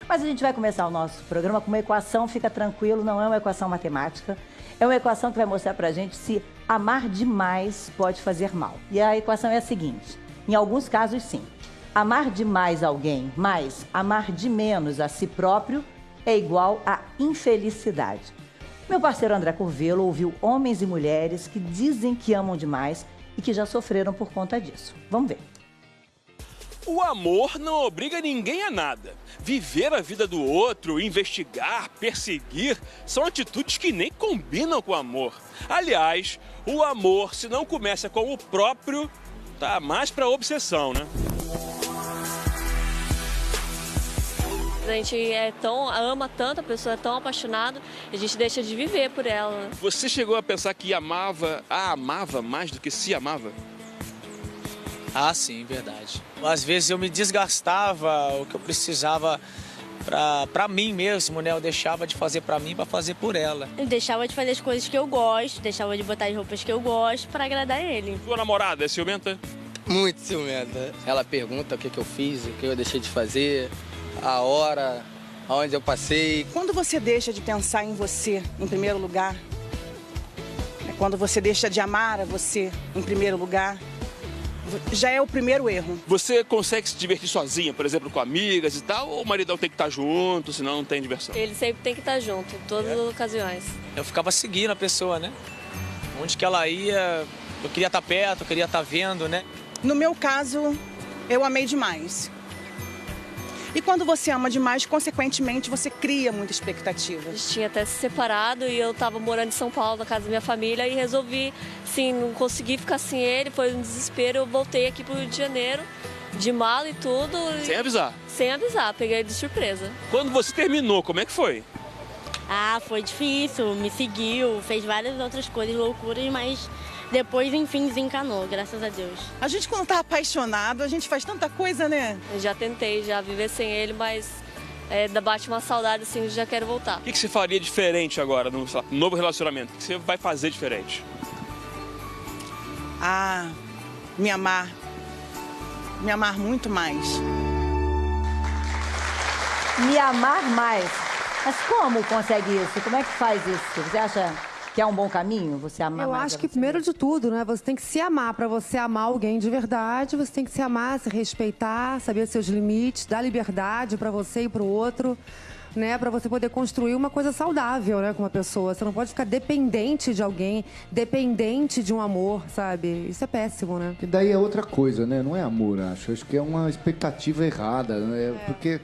Mas a gente vai começar o nosso programa com uma equação, fica tranquilo, não é uma equação matemática. É uma equação que vai mostrar pra gente se amar demais pode fazer mal. E a equação é a seguinte, em alguns casos sim. Amar demais alguém, mais amar de menos a si próprio é igual a infelicidade. Meu parceiro André Curvelo ouviu homens e mulheres que dizem que amam demais e que já sofreram por conta disso. Vamos ver. O amor não obriga ninguém a nada. Viver a vida do outro, investigar, perseguir, são atitudes que nem combinam com o amor. Aliás, o amor, se não começa com o próprio, tá mais pra obsessão, né? A gente ama tanto, a pessoa é tão apaixonada, a gente deixa de viver por ela. Né? Você chegou a pensar que a amava mais do que se amava? Ah, sim, verdade. Às vezes eu me desgastava o que eu precisava pra mim mesmo, né? Eu deixava de fazer pra mim pra fazer por ela. Eu deixava de fazer as coisas que eu gosto, deixava de botar as roupas que eu gosto pra agradar ele. Sua namorada é ciumenta? Muito ciumenta. Ela pergunta o que eu fiz, o que eu deixei de fazer, a hora, aonde eu passei. Quando você deixa de pensar em você em primeiro lugar, quando você deixa de amar a você em primeiro lugar, já é o primeiro erro. Você consegue se divertir sozinha, por exemplo, com amigas e tal, ou o maridão tem que estar junto, senão não tem diversão? Ele sempre tem que estar junto, em todas as ocasiões. Eu ficava seguindo a pessoa, né? Onde que ela ia, eu queria estar perto, eu queria estar vendo, né? No meu caso, eu amei demais. E quando você ama demais, consequentemente, você cria muita expectativa. A gente tinha até se separado e eu estava morando em São Paulo, na casa da minha família, e resolvi, sim, não consegui ficar sem ele, foi um desespero. Eu voltei aqui pro Rio de Janeiro, de mala e tudo. Sem avisar? Sem avisar, peguei ele de surpresa. Quando você terminou, como é que foi? Ah, foi difícil, me seguiu, fez várias outras coisas, loucuras, mas depois, enfim, desencanou, graças a Deus. A gente, quando tá apaixonado, a gente faz tanta coisa, né? Eu já tentei já viver sem ele, mas bate uma saudade, assim, já quero voltar. O que você faria diferente agora no novo relacionamento? O que você vai fazer diferente? Ah, me amar. Me amar muito mais. Me amar mais. Mas como consegue isso? Como é que faz isso? Você acha que é um bom caminho, você amar mais? Eu acho que, primeiro de tudo, né, você tem que se amar. Para você amar alguém de verdade, você tem que se amar, se respeitar, saber os seus limites, dar liberdade para você e para o outro, né, para você poder construir uma coisa saudável, né, com uma pessoa. Você não pode ficar dependente de alguém, dependente de um amor, sabe? Isso é péssimo, né? E daí é outra coisa, né? Não é amor, acho. Acho que é uma expectativa errada, né? Porque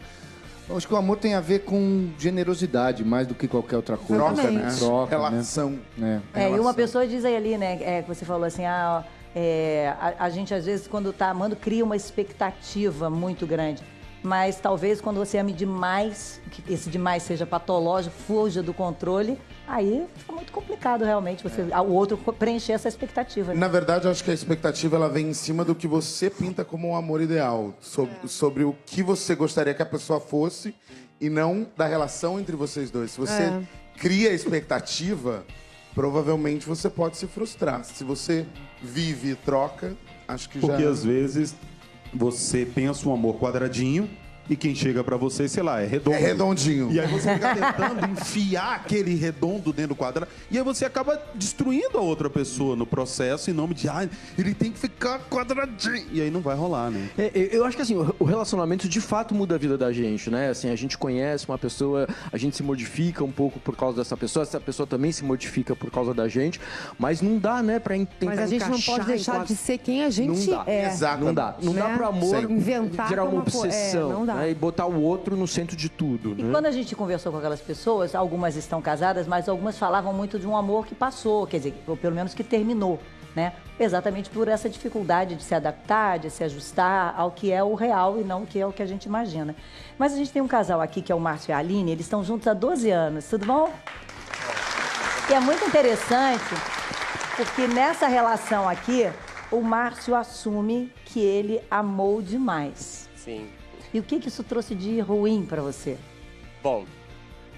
eu acho que o amor tem a ver com generosidade, mais do que qualquer outra coisa. Troca, né? Troca, relação. Né? E uma pessoa diz aí ali, né, que você falou assim, a gente às vezes quando tá amando cria uma expectativa muito grande, mas talvez quando você ame demais, que esse demais seja patológico, fuja do controle, aí fica muito complicado realmente o outro preencher essa expectativa. Né? Na verdade, eu acho que a expectativa ela vem em cima do que você pinta como um amor ideal. Sobre o que você gostaria que a pessoa fosse e não da relação entre vocês dois. Se você cria expectativa, provavelmente você pode se frustrar. Se você vive e troca, acho que Porque já... às vezes você pensa um amor quadradinho e quem chega pra você, sei lá, é redondo. É redondinho. E aí você fica tentando enfiar aquele redondo dentro do quadrado. E aí você acaba destruindo a outra pessoa no processo em nome de, ele tem que ficar quadradinho. E aí não vai rolar, né? Eu acho que assim, o relacionamento de fato muda a vida da gente, né? Assim, a gente conhece uma pessoa, a gente se modifica um pouco por causa dessa pessoa, essa pessoa também se modifica por causa da gente, mas não dá, né, pra tentar Mas a gente não pode deixar de ser quem a gente é. Exatamente. Não dá. Não dá pro amor inventar virar uma uma obsessão. não dá. Né? E botar o outro no centro de tudo. E né? quando a gente conversou com aquelas pessoas, algumas estão casadas, mas algumas falavam muito de um amor que passou, quer dizer, ou pelo menos que terminou, né? Exatamente por essa dificuldade de se adaptar, de se ajustar ao que é o real e não o que é o que a gente imagina. Mas a gente tem um casal aqui, que é o Márcio e a Aline, eles estão juntos há 12 anos, tudo bom? E é muito interessante, porque nessa relação aqui, o Márcio assume que ele amou demais. Sim. E o que isso trouxe de ruim para você? Bom,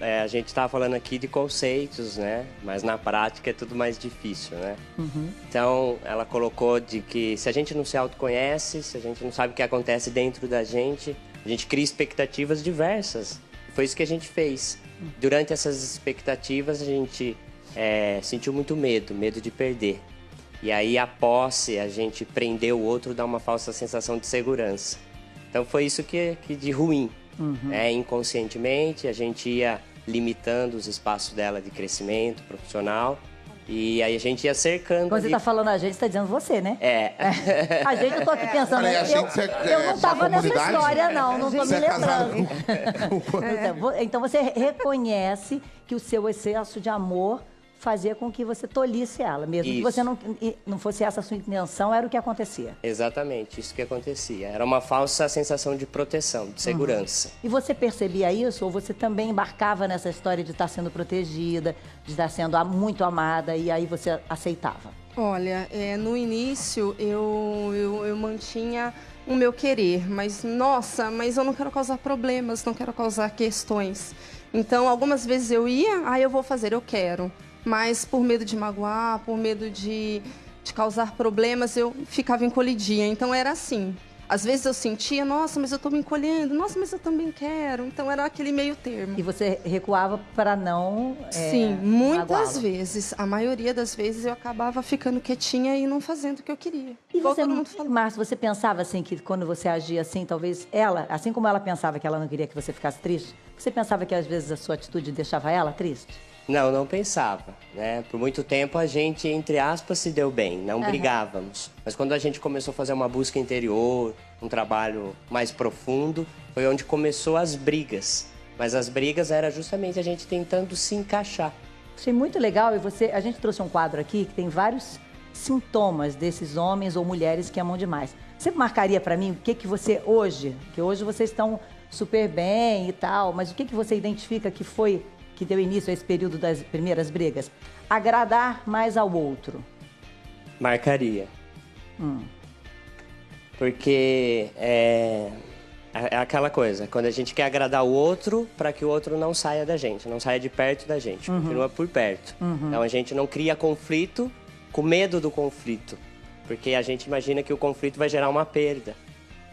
a gente estava falando aqui de conceitos, né? Mas na prática é tudo mais difícil, né? Uhum. Então, ela colocou de que se a gente não se autoconhece, se a gente não sabe o que acontece dentro da gente, a gente cria expectativas diversas foi isso que a gente fez. Durante essas expectativas, a gente sentiu muito medo de perder. E aí, a posse, a gente prender o outro, dá uma falsa sensação de segurança. Então, foi isso que de ruim. Inconscientemente, a gente ia limitando os espaços dela de crescimento profissional. E aí a gente ia cercando. Quando você tá falando a gente, você tá dizendo você, né? A gente, eu tô aqui pensando. Falei, eu não tava nessa história, não tô me lembrando. Então você reconhece que o seu excesso de amor fazia com que você tolhisse ela. Mesmo que você não fosse essa a sua intenção, era o que acontecia. Exatamente, isso que acontecia. Era uma falsa sensação de proteção, de segurança. E você percebia isso? Ou você também embarcava nessa história de estar sendo protegida, de estar sendo muito amada, e aí você aceitava? Olha, no início eu mantinha o meu querer, mas eu não quero causar problemas, não quero causar questões. Então, algumas vezes eu ia, eu vou fazer, eu quero. Mas por medo de magoar, por medo de causar problemas, eu ficava encolhidinha. Então era assim. Às vezes eu sentia, nossa, mas eu estou me encolhendo, nossa, mas eu também quero. Então era aquele meio termo. E você recuava para não Sim, muitas vezes. A maioria das vezes eu acabava ficando quietinha e não fazendo o que eu queria. E você, Márcia, você pensava assim que quando você agia assim, talvez ela, assim como ela pensava que ela não queria que você ficasse triste, você pensava que às vezes a sua atitude deixava ela triste? Não pensava, né? Por muito tempo a gente, entre aspas, se deu bem, não brigávamos. Mas quando a gente começou a fazer uma busca interior, um trabalho mais profundo, foi onde começou as brigas. Mas as brigas era justamente a gente tentando se encaixar. Achei muito legal e a gente trouxe um quadro aqui que tem vários sintomas desses homens ou mulheres que amam demais. Você marcaria para mim o que você hoje, que hoje vocês estão super bem e tal, mas o que você identifica que foi que deu início a esse período das primeiras brigas? Agradar mais ao outro. Marcaria. Porque é aquela coisa, quando a gente quer agradar o outro para que o outro não saia da gente, não saia de perto da gente, continua por perto. Então a gente não cria conflito com medo do conflito, porque a gente imagina que o conflito vai gerar uma perda.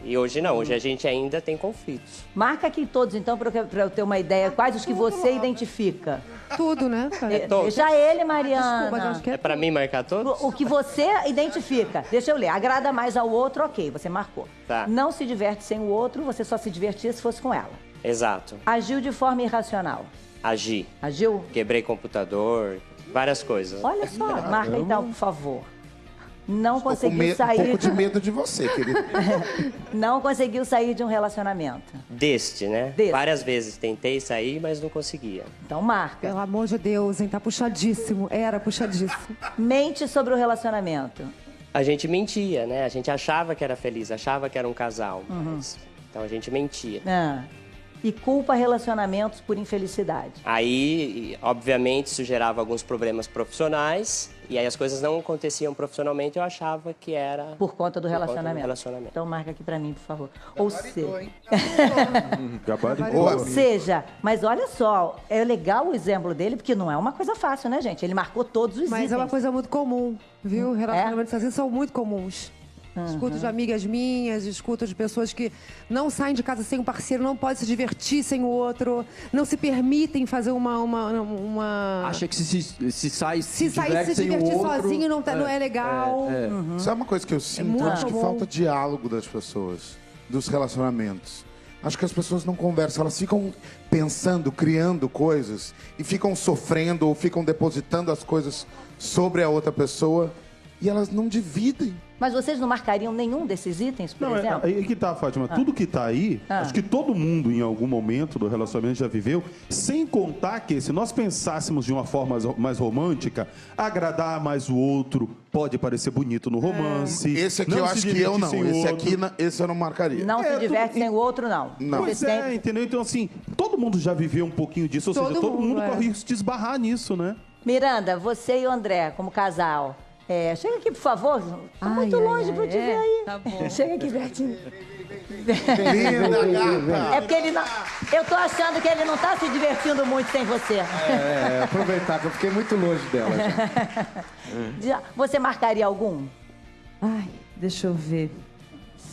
E hoje não, hoje a gente ainda tem conflitos. Marca aqui todos, então, para eu ter uma ideia. Quais os que você identifica? Tudo, né? Deixa ele, Mariana. Desculpa, acho que é pra mim marcar todos? O que você identifica. Deixa eu ler. Agrada mais ao outro, ok, você marcou. Tá. Não se diverte sem o outro, você só se divertia se fosse com ela. Exato. Agiu de forma irracional. Agi. Agiu? Quebrei computador, várias coisas. Olha só, marca então, por favor. Não conseguiu sair... Um pouco de medo de você, querido. Não conseguiu sair de um relacionamento. Né? Várias vezes tentei sair, mas não conseguia. Então marca. Pelo amor de Deus, hein? Tá puxadíssimo. Era puxadíssimo. Mente sobre o relacionamento. A gente mentia, né? A gente achava que era feliz, achava que era um casal. Mas... Então a gente mentia. E culpa relacionamentos por infelicidade. Aí, obviamente, isso gerava alguns problemas profissionais. E aí as coisas não aconteciam profissionalmente, eu achava que era... Por conta do relacionamento. Então marca aqui pra mim, por favor. Ou seja, mas olha só, é legal o exemplo dele, porque não é uma coisa fácil, né, gente? Ele marcou todos os itens. Mas é uma coisa muito comum, viu? Relacionamentos assim são muito comuns. Escuto de amigas minhas, escuto de pessoas que não saem de casa sem um parceiro, não podem se divertir sem o outro, não se permitem fazer uma... Acha que se sai, se divertir sozinho não é legal. Isso é uma coisa que eu sinto, eu acho que falta diálogo das pessoas, dos relacionamentos. Acho que as pessoas não conversam, elas ficam pensando, criando coisas e ficam sofrendo ou ficam depositando as coisas sobre a outra pessoa e elas não dividem. Mas vocês não marcariam nenhum desses itens, por exemplo? Aí que tá, Fátima. Tudo que tá aí, acho que todo mundo em algum momento do relacionamento já viveu, sem contar que se nós pensássemos de uma forma mais romântica, agradar mais o outro pode parecer bonito no romance. Esse aqui eu acho que eu não. Esse eu não marcaria. Não se diverte sem o outro, não. Pois entendeu? Então, assim, todo mundo já viveu um pouquinho disso, ou seja, todo mundo corre risco de esbarrar nisso, né? Miranda, você e o André, como casal... chega aqui, por favor. Tá muito longe pra eu te ver aí. Tá bom. Chega aqui, Bertinho. Linda, gata. É porque ele não... Eu tô achando que ele não tá se divertindo muito sem você. Aproveitar que eu fiquei muito longe dela já. Você marcaria algum? Ai, deixa eu ver.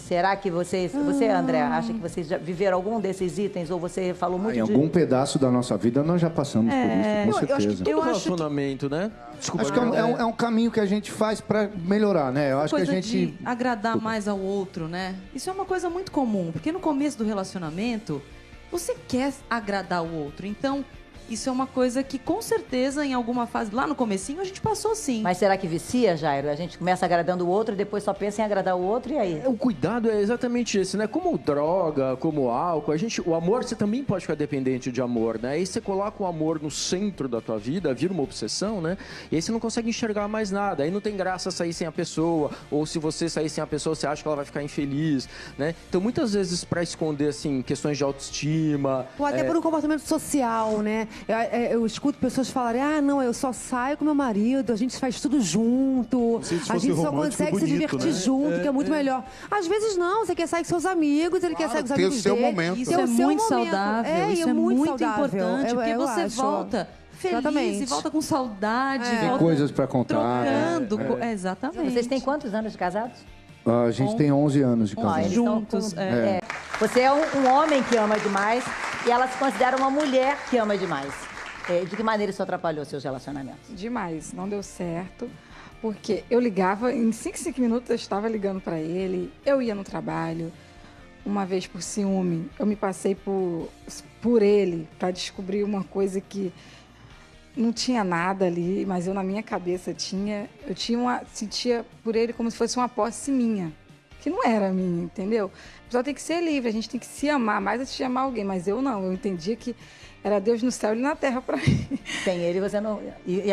Será que você, André, acha que vocês já viveram algum desses itens ou você falou muito Em algum pedaço da nossa vida nós já passamos por isso, com certeza. Todo relacionamento, né? Desculpa. Acho que é um caminho que a gente faz para melhorar, né? Eu acho que a gente de agradar mais ao outro, né? Isso é uma coisa muito comum, porque no começo do relacionamento você quer agradar o outro. Então, isso é uma coisa que, com certeza, em alguma fase, lá no comecinho, a gente passou sim. Mas será que vicia, Jairo? A gente começa agradando o outro e depois só pensa em agradar o outro, e aí? O cuidado é exatamente esse, né? Como droga, como álcool, o amor, você também pode ficar dependente de amor, né? Aí você coloca o amor no centro da tua vida, vira uma obsessão, né? E aí você não consegue enxergar mais nada. Aí não tem graça sair sem a pessoa, ou se você sair sem a pessoa, você acha que ela vai ficar infeliz, né? Então, muitas vezes, para esconder, assim, questões de autoestima... Ou até por um comportamento social, né? Eu escuto pessoas falarem, não, eu só saio com meu marido, a gente faz tudo junto, a gente só consegue se divertir junto, que é muito melhor. Às vezes não, você quer sair com seus amigos, ele quer sair com os amigos dele. Momento. Isso é muito saudável, isso é muito importante, porque você acho. volta feliz e volta com saudade. tem volta coisas para contar. trocando. Exatamente. Vocês têm quantos anos de casados? A gente tem 11 anos de casado. Juntos. Você é um homem que ama demais e ela se considera uma mulher que ama demais. De que maneira isso atrapalhou seus relacionamentos? Demais, não deu certo, porque eu ligava, em 5 minutos eu estava ligando para ele, eu ia no trabalho, uma vez por ciúme, eu me passei por ele para descobrir uma coisa que não tinha nada ali, mas eu na minha cabeça sentia por ele como se fosse uma posse minha, que não era minha, entendeu? A pessoa tem que ser livre, a gente tem que se amar, mais antes de amar alguém, mas eu não, eu entendia que era Deus no céu e ele na terra para mim. Sem ele você não...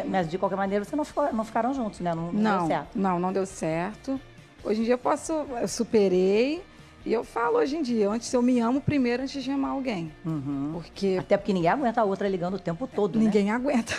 Mas de qualquer maneira você não ficaram juntos, né? Não deu certo. Não deu certo. Hoje em dia eu superei. E eu falo hoje em dia, eu me amo primeiro antes de amar alguém. Até porque ninguém aguenta a outra ligando o tempo todo, Ninguém aguenta.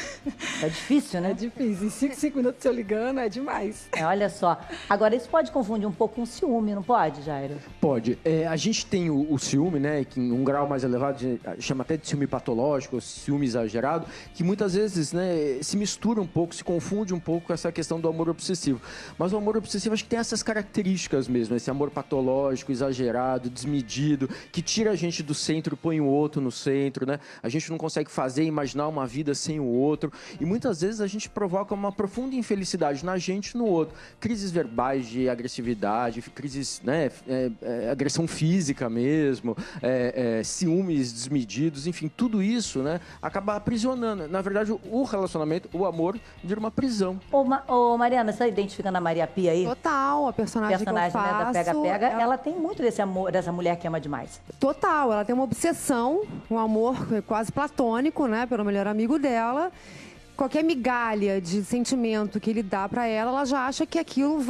É difícil, né? É difícil. Em 5 minutos eu ligando é demais. Olha só. Agora, isso pode confundir um pouco com ciúme, não pode, Jairo? Pode. A gente tem o ciúme, né? Que em um grau mais elevado, chama até de ciúme patológico, ciúme exagerado, que muitas vezes, né, se mistura um pouco, se confunde um pouco com essa questão do amor obsessivo. Mas o amor obsessivo, acho que tem essas características mesmo, esse amor patológico, exagerado, desmedido, que tira a gente do centro, põe o outro no centro, né? A gente não consegue fazer, imaginar uma vida sem o outro. E muitas vezes a gente provoca uma profunda infelicidade na gente e no outro. Crises verbais de agressividade, crises, né? Agressão física mesmo, ciúmes desmedidos, enfim, tudo isso, né? Acaba aprisionando. Na verdade, o relacionamento, o amor, vira uma prisão. Ô, Mariana, você está identificando a Maria Pia aí? Total, a personagem que eu faço, né, da Pega-Pega, ela tem muito desse amor, dessa mulher que ama demais. Total, ela tem uma obsessão, um amor quase platônico, né, pelo melhor amigo dela. Qualquer migalha de sentimento que ele dá pra ela, ela já acha que aquilo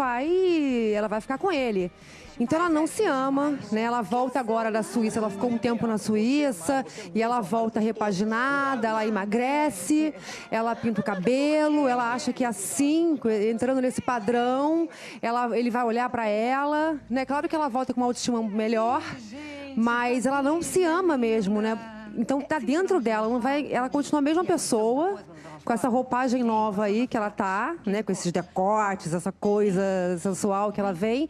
ela vai ficar com ele. Então ela não se ama, né? Ela volta agora da Suíça, ela ficou um tempo na Suíça e ela volta repaginada, ela emagrece, ela pinta o cabelo, ela acha que assim, entrando nesse padrão, ele vai olhar pra ela, né? Claro que ela volta com uma autoestima melhor, mas ela não se ama mesmo, né? Então tá dentro dela, ela continua a mesma pessoa, com essa roupagem nova aí que ela tá, né, com esses decotes, essa coisa sensual que ela vem,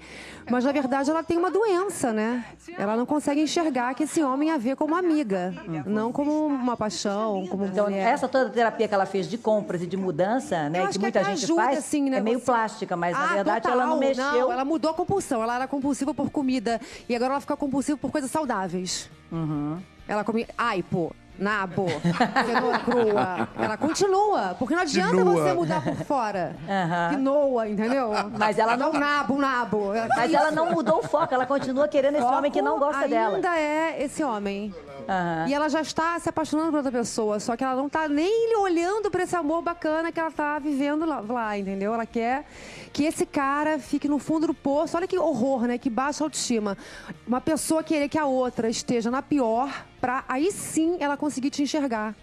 mas na verdade ela tem uma doença, né? Ela não consegue enxergar que esse homem a vê como amiga, não como uma paixão, como então, mulher. Essa toda terapia que ela fez de compras e de mudança, né, que muita gente ajuda, faz, assim, né, é meio plástica, mas na verdade total, ela não mexeu. Não, ela mudou a compulsão, ela era compulsiva por comida e agora ela fica compulsiva por coisas saudáveis. Ela come nabo, cenoura crua. Ela continua, porque não adianta você mudar por fora. Quinoa, entendeu? Mas ela não... Nabo. Mas ela não mudou o foco, ela continua querendo esse homem que não gosta dela. Ainda é esse homem. E ela já está se apaixonando por outra pessoa, só que ela não está nem olhando para esse amor bacana que ela está vivendo lá, entendeu? Ela quer que esse cara fique no fundo do poço. Olha que horror, né? Que baixa autoestima. Uma pessoa querer que a outra esteja na pior, para aí sim ela conseguir te enxergar.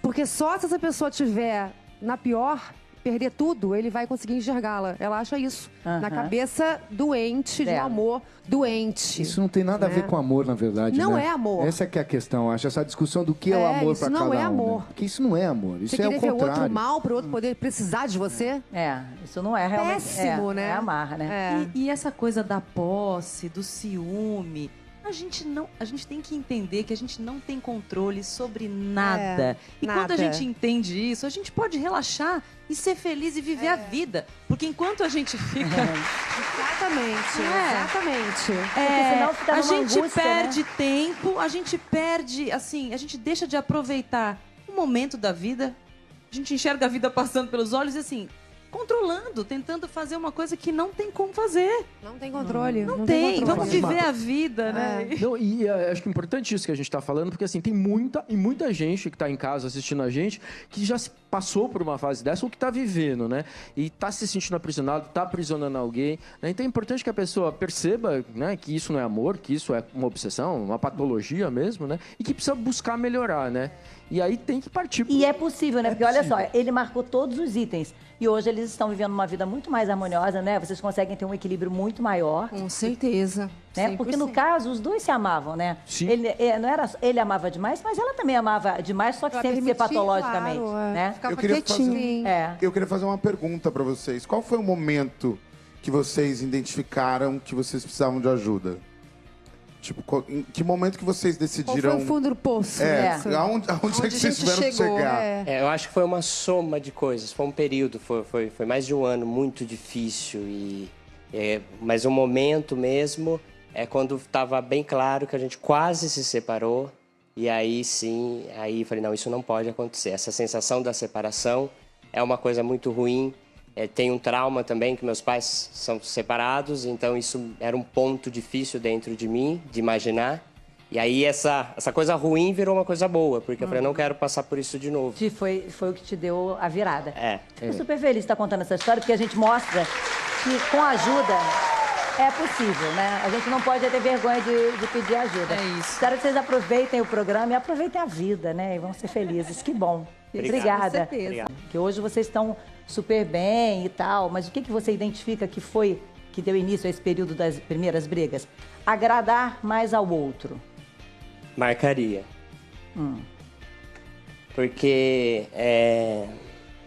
Porque só se essa pessoa estiver na pior, perder tudo, ele vai conseguir enxergá-la. Ela acha isso. Na cabeça doente, de um amor doente. Isso não tem nada a ver com amor, na verdade. Não né? é amor. Essa que é a questão, eu acho. Essa discussão do que é o amor para cada um. Isso não é né? amor. Porque isso não é amor. Isso Você é o querer ver o contrário. outro mal para o outro poder precisar de você? Isso não é realmente... Péssimo, né? É amar, né? E essa coisa da posse, do ciúme... A gente tem que entender que a gente não tem controle sobre nada. E quando a gente entende isso, a gente pode relaxar e ser feliz e viver a vida. Porque enquanto a gente fica... Exatamente. Porque senão fica a numa gente angústia, perde né? tempo, a gente perde, assim, a gente deixa de aproveitar o momento da vida. A gente enxerga a vida passando pelos olhos e assim... controlando, tentando fazer uma coisa que não tem como fazer. Não tem controle. Não tem. Vamos viver a vida, né? Não, e acho que é importante isso que a gente está falando, porque assim, tem muita gente que está em casa assistindo a gente que já se passou por uma fase dessa ou que está vivendo, né? E está se sentindo aprisionado, está aprisionando alguém. Né? Então é importante que a pessoa perceba, né, que isso não é amor, que isso é uma obsessão, uma patologia mesmo, né? E que precisa buscar melhorar, né? E aí tem que partir. E é possível, né? Porque olha só, ele marcou todos os itens. E hoje eles estão vivendo uma vida muito mais harmoniosa, né? Vocês conseguem ter um equilíbrio muito maior. Com certeza. Né? Porque no caso, os dois se amavam, né? Sim. Ele amava demais, mas ela também amava demais, só que Pra sem ser permitir, patologicamente. claro, Né? Ficava Eu queria quietinho. Eu queria fazer uma pergunta pra vocês. Qual foi o momento que vocês identificaram que vocês precisavam de ajuda? Tipo, em que momento que vocês decidiram... Qual foi o fundo do poço? Aonde é que vocês tiveram que chegar? Eu acho que foi uma soma de coisas. Foi um período, foi mais de um ano muito difícil. Mas o momento mesmo é quando estava bem claro que a gente quase se separou. E aí sim, aí falei, não, isso não pode acontecer. Essa sensação da separação é uma coisa muito ruim. Tem um trauma também, que meus pais são separados, então isso era um ponto difícil dentro de mim, de imaginar. E aí essa coisa ruim virou uma coisa boa, porque eu falei, não quero passar por isso de novo. Foi o que te deu a virada. Tô super feliz de estar contando essa história, porque a gente mostra que com ajuda é possível, né? A gente não pode ter vergonha de pedir ajuda. É isso. Espero que vocês aproveitem o programa e aproveitem a vida, né? E vão ser felizes. Que bom. Obrigada. Com certeza. Obrigado. Que hoje vocês estão super bem e tal, mas o que você identifica que foi que deu início a esse período das primeiras brigas? Agradar mais ao outro. Marcaria. Porque é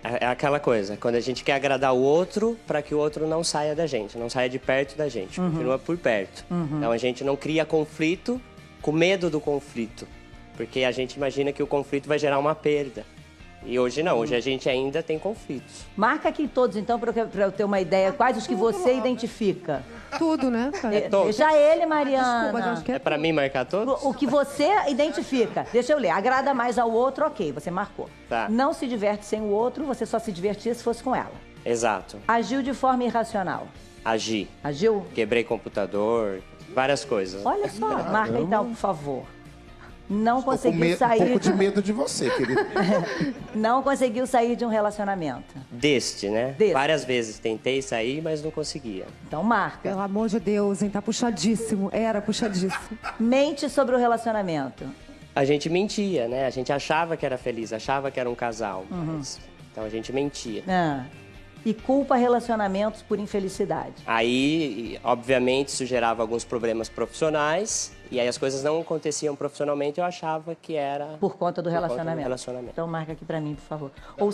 aquela coisa, quando a gente quer agradar o outro para que o outro não saia da gente, não saia de perto da gente, continua por perto. Então a gente não cria conflito com medo do conflito, porque a gente imagina que o conflito vai gerar uma perda. E hoje não, hoje a gente ainda tem conflitos. Marca aqui todos, então, para eu ter uma ideia. Quais os que você identifica? Tudo, né? Deixa ele, Mariana. Desculpa, acho que É para mim marcar todos? O que você identifica. Deixa eu ler. Agrada mais ao outro, ok, você marcou. Tá. Não se diverte sem o outro, você só se divertia se fosse com ela. Exato. Agiu de forma irracional. Agi. Agiu? Quebrei computador, várias coisas. Olha só, marca então, por favor. Não Tô com conseguiu um sair. pouco de medo de você, querido. Não conseguiu sair de um relacionamento. Né? Várias vezes tentei sair, mas não conseguia. Então marca. Pelo amor de Deus, hein? Tá puxadíssimo. Era puxadíssimo. Mente sobre o relacionamento. A gente mentia, né? A gente achava que era feliz, achava que era um casal. Então a gente mentia. E culpa relacionamentos por infelicidade. Aí, obviamente, isso gerava alguns problemas profissionais. E aí as coisas não aconteciam profissionalmente, eu achava que era... Por conta do relacionamento. Então marca aqui pra mim, por favor. Ou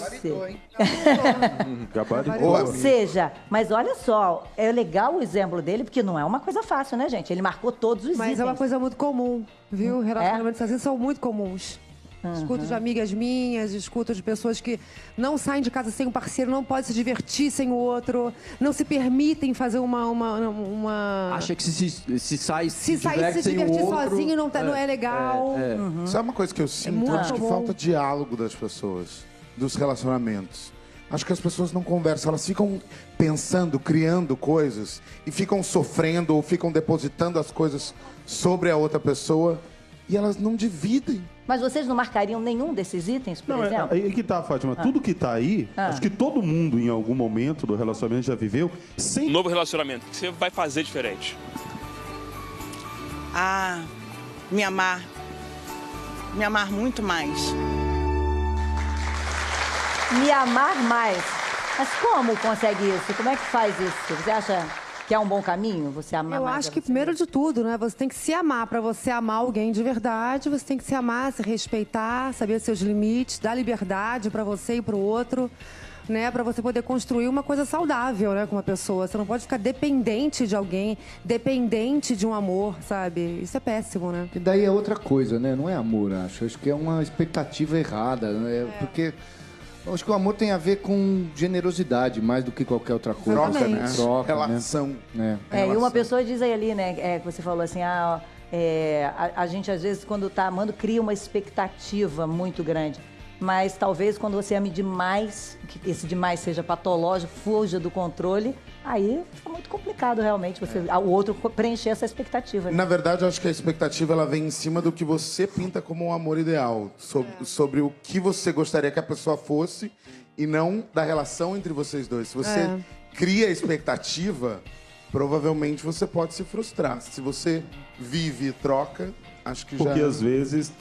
seja, mas olha só, é legal o exemplo dele, porque não é uma coisa fácil, né, gente? Ele marcou todos os itens. Mas é uma coisa muito comum, viu? Relacionamentos assim são muito comuns. Escuto de amigas minhas, escuto de pessoas que não saem de casa sem um parceiro, não podem se divertir sem o outro, não se permitem fazer uma... Acha que se sai, se divertir sozinho não é legal. Isso é uma coisa que eu sinto, acho que falta diálogo das pessoas, dos relacionamentos. Acho que as pessoas não conversam, elas ficam pensando, criando coisas e ficam sofrendo ou ficam depositando as coisas sobre a outra pessoa e elas não dividem. Mas vocês não marcariam nenhum desses itens, por exemplo? Aí que tá, Fátima. Tudo que tá aí, acho que todo mundo, em algum momento do relacionamento, já viveu. Um novo relacionamento, o que você vai fazer diferente? Me amar. Me amar muito mais. Me amar mais. Mas como consegue isso? Como é que faz isso? Você acha que é um bom caminho você amar Eu mais acho a que, você primeiro mesmo? de tudo, né? Você tem que se amar. Para você amar alguém de verdade, você tem que se amar, se respeitar, saber seus limites, dar liberdade para você e para o outro, né? Para você poder construir uma coisa saudável, né? Com uma pessoa. Você não pode ficar dependente de alguém, dependente de um amor, sabe? Isso é péssimo, né? E daí é outra coisa, né? Não é amor, acho. Acho que é uma expectativa errada, né? Porque eu acho que o amor tem a ver com generosidade mais do que qualquer outra coisa. Troca, né? Troca, Relação. Né? E uma pessoa diz aí ali, né, que você falou assim, a gente às vezes quando tá amando cria uma expectativa muito grande, mas talvez quando você ame demais, que esse demais seja patológico, fuja do controle, aí fica muito complicado realmente o outro preencher essa expectativa. Na verdade, eu acho que a expectativa ela vem em cima do que você pinta como um amor ideal. Sobre o que você gostaria que a pessoa fosse e não da relação entre vocês dois. Se você cria a expectativa, provavelmente você pode se frustrar. Se você vive e troca, acho que Porque já... às vezes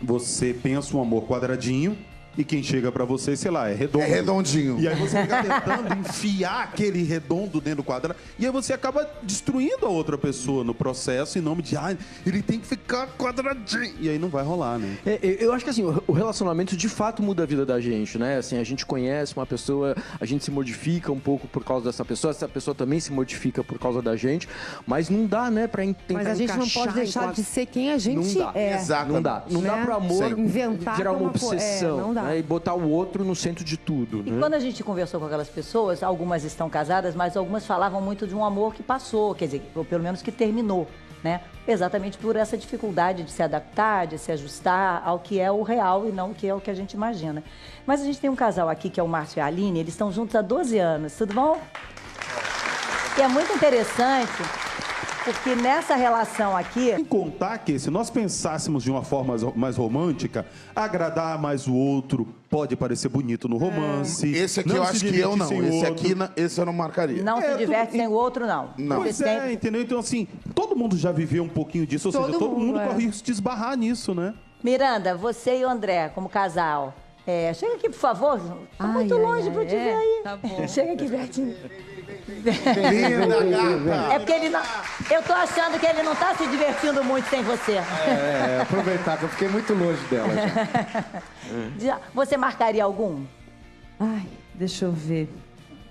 você pensa um amor quadradinho e quem chega pra você, sei lá, é redondo. É redondinho. E aí você fica tentando enfiar aquele redondo dentro do quadrado. E aí você acaba destruindo a outra pessoa no processo em nome de, ele tem que ficar quadradinho. E aí não vai rolar, né? Eu acho que assim, o relacionamento de fato muda a vida da gente, né? Assim, a gente conhece uma pessoa, a gente se modifica um pouco por causa dessa pessoa, essa pessoa também se modifica por causa da gente, mas não dá, né, pra tentar Mas a gente não pode deixar de ser quem a gente não dá. é. Exatamente. Não dá. Não dá pro amor Inventar virar uma uma co- obsessão, não dá. né? E botar o outro no centro de tudo, E né? quando a gente conversou com aquelas pessoas, algumas estão casadas, mas algumas falavam muito de um amor que passou, quer dizer, ou pelo menos que terminou, né? Exatamente por essa dificuldade de se adaptar, de se ajustar ao que é o real e não o que é o que a gente imagina. Mas a gente tem um casal aqui que é o Márcio e a Aline, eles estão juntos há 12 anos, tudo bom? E é muito interessante, porque nessa relação aqui... Sem contar que se nós pensássemos de uma forma mais romântica, agradar mais o outro pode parecer bonito no romance. Esse aqui não eu se acho que divertir eu não. sem o Esse outro. aqui, esse eu não marcaria. Não se diverte sem o outro, não. Pois é, entendeu? Então, assim, todo mundo já viveu um pouquinho disso, ou seja, todo mundo corre risco de esbarrar nisso, né? Miranda, você e o André, como casal, chega aqui, por favor. Tá muito longe pra eu te ver aí. Tá bom. Chega aqui, Bertinho. Linda, gata. É porque ele não... Eu tô achando que ele não tá se divertindo muito sem você. Aproveitar que eu fiquei muito longe dela já. Você marcaria algum? Ai, deixa eu ver.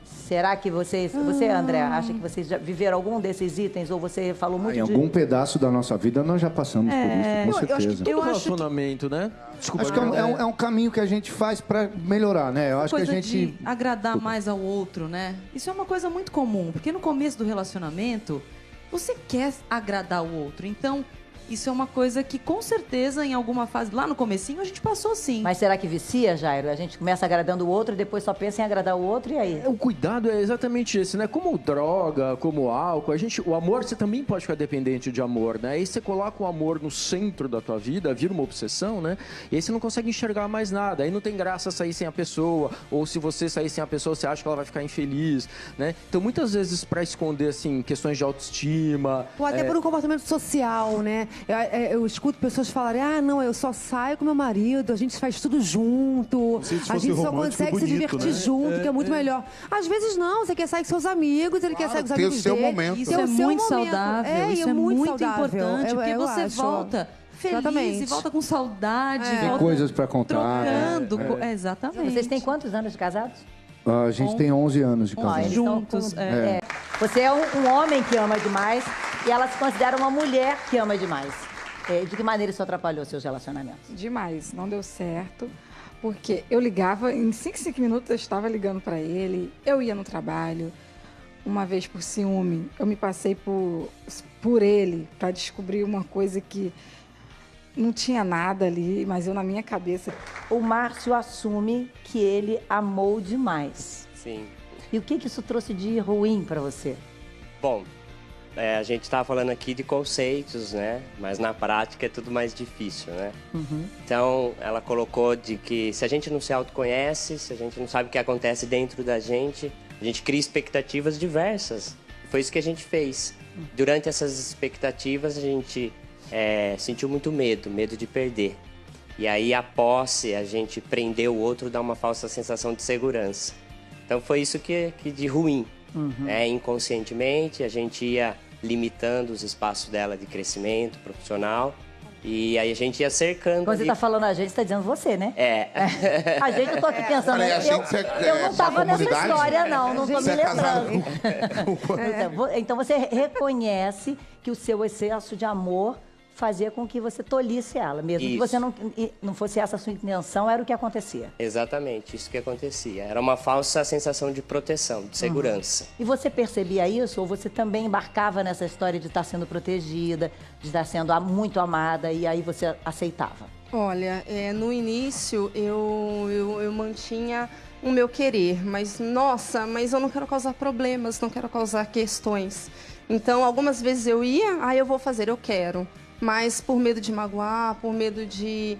Será que você, André, acha que vocês já viveram algum desses itens ou você falou muito Em de... algum pedaço da nossa vida nós já passamos por isso, com Eu acho certeza. que todo relacionamento, né? Desculpa. Acho que é um caminho que a gente faz pra melhorar, né? Eu acho que a Coisa gente... de agradar mais ao outro, né? Isso é uma coisa muito comum, porque no começo do relacionamento, você quer agradar o outro. Então, isso é uma coisa que, com certeza, em alguma fase, lá no comecinho, a gente passou sim. Mas será que vicia, Jairo? A gente começa agradando o outro e depois só pensa em agradar o outro, e aí? O cuidado é exatamente esse, né? Como droga, como álcool, o amor, você também pode ficar dependente de amor, né? Aí você coloca o amor no centro da tua vida, vira uma obsessão, né? E aí você não consegue enxergar mais nada. Aí não tem graça sair sem a pessoa, ou se você sair sem a pessoa, você acha que ela vai ficar infeliz, né? Então, muitas vezes, pra esconder, assim, questões de autoestima... Ou até por um comportamento social, né? Eu escuto pessoas falarem, não, eu só saio com meu marido, a gente faz tudo junto, Se a fosse gente só romântico, consegue se bonito, divertir né? junto, que é muito melhor. Às vezes não, você quer sair com seus amigos, ele quer sair com os ter o amigos seu dele. momento. Isso ter é o seu muito momento. saudável, isso é muito importante, porque eu você acho. volta feliz Exatamente. e volta com saudade. Tem volta coisas pra contar. trocando. Exatamente. Vocês têm quantos anos de casados? A gente tem 11 anos de Ó, casado. eles Juntos, estão com- Você é um homem que ama demais e ela se considera uma mulher que ama demais. De que maneira isso atrapalhou seus relacionamentos? Demais, não deu certo. Porque eu ligava, em 5 minutos eu estava ligando para ele, eu ia no trabalho. Uma vez por ciúme, eu me passei por ele para descobrir uma coisa que não tinha nada ali, mas eu na minha cabeça... O Márcio assume que ele amou demais. Sim. E o que isso trouxe de ruim para você? Bom, a gente estava falando aqui de conceitos, né? Mas na prática é tudo mais difícil, né? Então, ela colocou de que se a gente não se autoconhece, se a gente não sabe o que acontece dentro da gente, a gente cria expectativas diversas. Foi isso que a gente fez. Durante essas expectativas, a gente sentiu muito medo de perder. E aí, a posse, a gente prender o outro, dá uma falsa sensação de segurança. Então foi isso que de ruim. Inconscientemente, a gente ia limitando os espaços dela de crescimento profissional. E aí a gente ia cercando. Quando você está falando a gente, está dizendo você, né? A gente, eu tô aqui pensando, Peraí, eu não estava nessa comunidade? história, não estou me Você é casado lembrando. Então você reconhece que o seu excesso de amor fazia com que você tolhisse ela, mesmo que você não fosse essa a sua intenção, era o que acontecia. Exatamente, isso que acontecia. Era uma falsa sensação de proteção, de segurança. E você percebia isso ou você também embarcava nessa história de estar sendo protegida, de estar sendo muito amada e aí você aceitava? Olha, no início eu mantinha o meu querer, mas nossa, mas eu não quero causar problemas, não quero causar questões. Então, algumas vezes eu ia, eu vou fazer, eu quero. Mas por medo de magoar, por medo de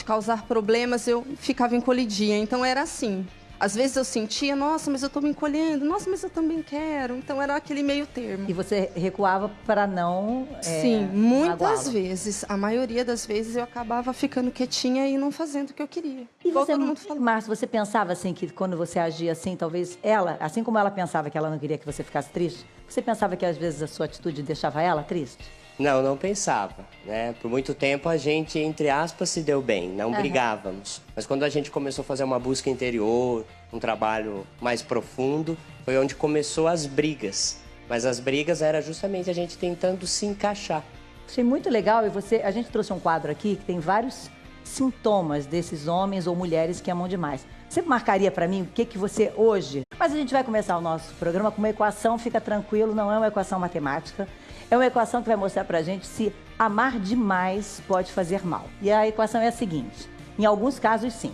causar problemas, eu ficava encolhidinha. Então era assim. Às vezes eu sentia, nossa, mas eu estou me encolhendo, nossa, mas eu também quero. Então era aquele meio termo. E você recuava para não Sim, muitas vezes. A maioria das vezes eu acabava ficando quietinha e não fazendo o que eu queria. E você, Márcia, você pensava assim que quando você agia assim, talvez ela, assim como ela pensava que ela não queria que você ficasse triste, você pensava que às vezes a sua atitude deixava ela triste? Não pensava, né? Por muito tempo a gente, entre aspas, se deu bem, não brigávamos. Mas quando a gente começou a fazer uma busca interior, um trabalho mais profundo, foi onde começou as brigas. Mas as brigas era justamente a gente tentando se encaixar. Achei muito legal e a gente trouxe um quadro aqui que tem vários sintomas desses homens ou mulheres que amam demais. Você marcaria para mim o que você hoje... Mas a gente vai começar o nosso programa com uma equação, fica tranquilo, não é uma equação matemática. É uma equação que vai mostrar pra gente se amar demais pode fazer mal. E a equação é a seguinte, em alguns casos sim.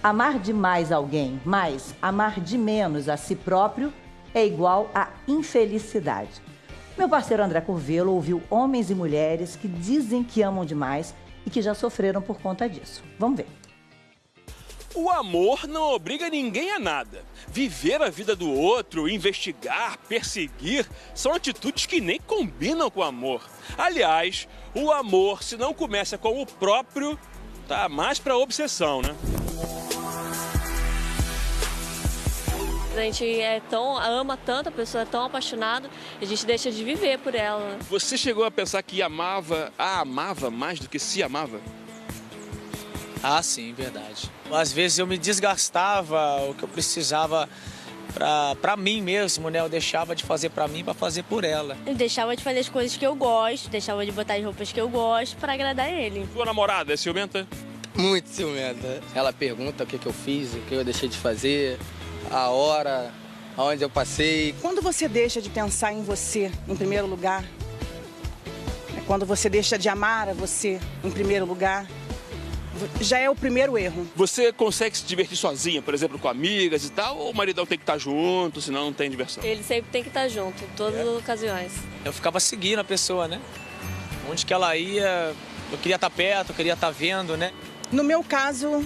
Amar demais alguém, mais amar de menos a si próprio é igual a infelicidade. Meu parceiro André Curvelo ouviu homens e mulheres que dizem que amam demais e que já sofreram por conta disso. Vamos ver. O amor não obriga ninguém a nada. Viver a vida do outro, investigar, perseguir, são atitudes que nem combinam com o amor. Aliás, o amor, se não começa com o próprio, tá mais pra obsessão, né? A gente ama tanto, a pessoa é tão apaixonada, a gente deixa de viver por ela. Você chegou a pensar que amava mais do que se amava? Ah, sim, verdade. Às vezes eu me desgastava o que eu precisava pra mim mesmo, né? Eu deixava de fazer pra mim pra fazer por ela. Eu deixava de fazer as coisas que eu gosto, deixava de botar as roupas que eu gosto pra agradar ele. Sua namorada é ciumenta? Muito ciumenta. Ela pergunta o que eu fiz, o que eu deixei de fazer, a hora, aonde eu passei. Quando você deixa de pensar em você em primeiro lugar, quando você deixa de amar a você em primeiro lugar, já é o primeiro erro. Você consegue se divertir sozinha, por exemplo, com amigas e tal, ou o maridão tem que estar junto, senão não tem diversão? Ele sempre tem que estar junto, em todas as ocasiões. Eu ficava seguindo a pessoa, né? Onde que ela ia, eu queria estar perto, eu queria estar vendo, né? No meu caso,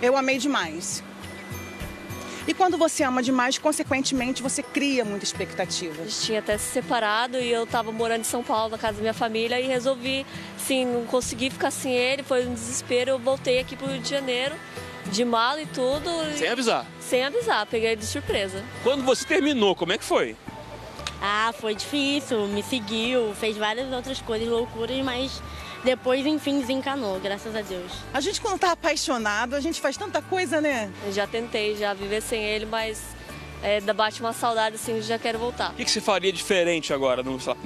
eu amei demais. E quando você ama demais, consequentemente, você cria muita expectativa. A gente tinha até se separado e eu estava morando em São Paulo, na casa da minha família, e resolvi, assim, não consegui ficar sem ele, foi um desespero. Eu voltei aqui pro Rio de Janeiro, de mala e tudo. Sem avisar? Sem avisar, peguei ele de surpresa. Quando você terminou, como é que foi? Foi difícil, me seguiu, fez várias outras coisas, loucuras, mas depois, enfim, desencanou, graças a Deus. A gente, quando tá apaixonado, a gente faz tanta coisa, né? Eu já tentei viver sem ele, mas bate uma saudade, assim, já quero voltar. O que você faria diferente agora no